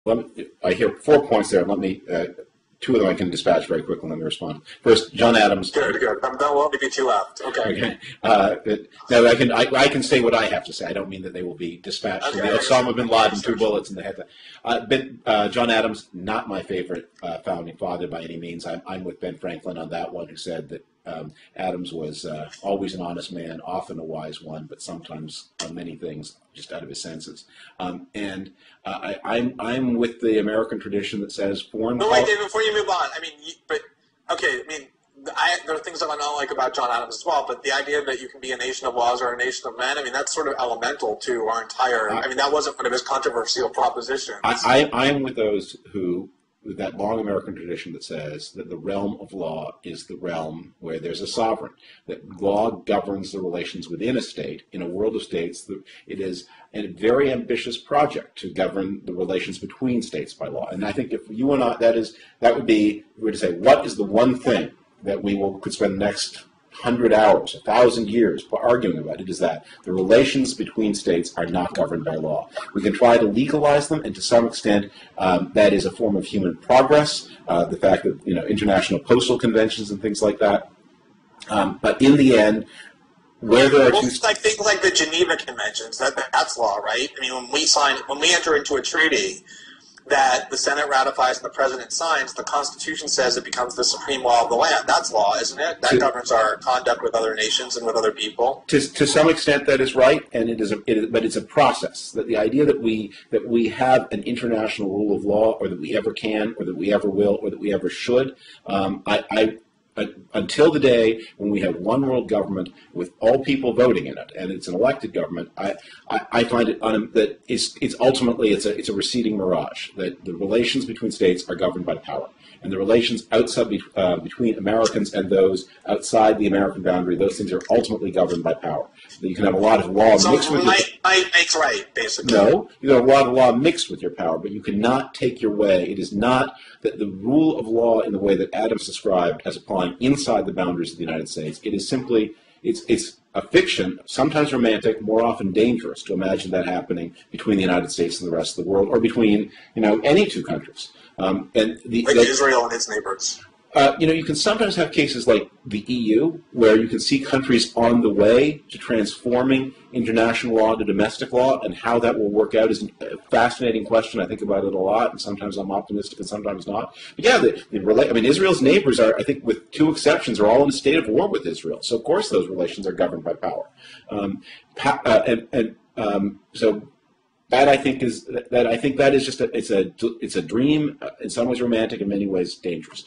I hear 4 points there. Let me two of them I can dispatch very quickly. Let me respond. First, John Adams. Good. There will only be two left. Okay. Now I can say what I have to say. I don't mean that they will be dispatched. Okay. Osama bin Laden, 2 bullets in the head. John Adams, not my favorite founding father by any means. I'm with Ben Franklin on that one, who said that Adams was always an honest man, often a wise one, but sometimes on many things just out of his senses. I'm with the American tradition that says foreign. But wait, David, before you move on, there are things that I don't like about John Adams as well, but the idea that you can be a nation of laws or a nation of men, that's sort of elemental to our entire. That wasn't one of his controversial propositions. I'm with those who. With that long American tradition that says that the realm of law is the realm where there's a sovereign, that law governs the relations within a state. In a world of states, it is a very ambitious project to govern the relations between states by law. And I think if you and I, that would be, we were to say, what is the one thing that we could spend the next 100 hours, 1,000 years arguing about? It is that the relations between states are not governed by law. We can try to legalize them, and to some extent, that is a form of human progress. The fact that international postal conventions and things like that. But in the end, where there are things like the Geneva Conventions, that's law, right? When we enter into a treaty that the Senate ratifies and the President signs, the Constitution says it becomes the supreme law of the land. That's law, isn't it? That governs our conduct with other nations and with other people. To some extent, that is right, and but it's a process. That the idea that we have an international rule of law, or that we ever can, or that we ever will, or that we ever should, until the day when we have one world government with all people voting in it, and it's an elected government, I find it that it's ultimately it's a receding mirage. That the relations between states are governed by power, and the relations outside between Americans and those outside the American boundary, those things are ultimately governed by power. That you can have a lot of law mixed with might makes right, basically. No, you have a lot of law mixed with your power, but you cannot take your way. It is not that the rule of law in the way that Adams described as applying inside the boundaries of the United States. It is simply it's a fiction, sometimes romantic, more often dangerous to imagine that happening between the United States and the rest of the world, or between any two countries. Israel and its neighbors. You can sometimes have cases like the EU, where you can see countries on the way to transforming international law to domestic law, and how that will work out is a fascinating question. I think about it a lot, and sometimes I'm optimistic and sometimes not. But yeah, Israel's neighbors are, I think, with 2 exceptions, are all in a state of war with Israel. So of course those relations are governed by power. So that I think that is just it's a dream, in some ways romantic, in many ways dangerous.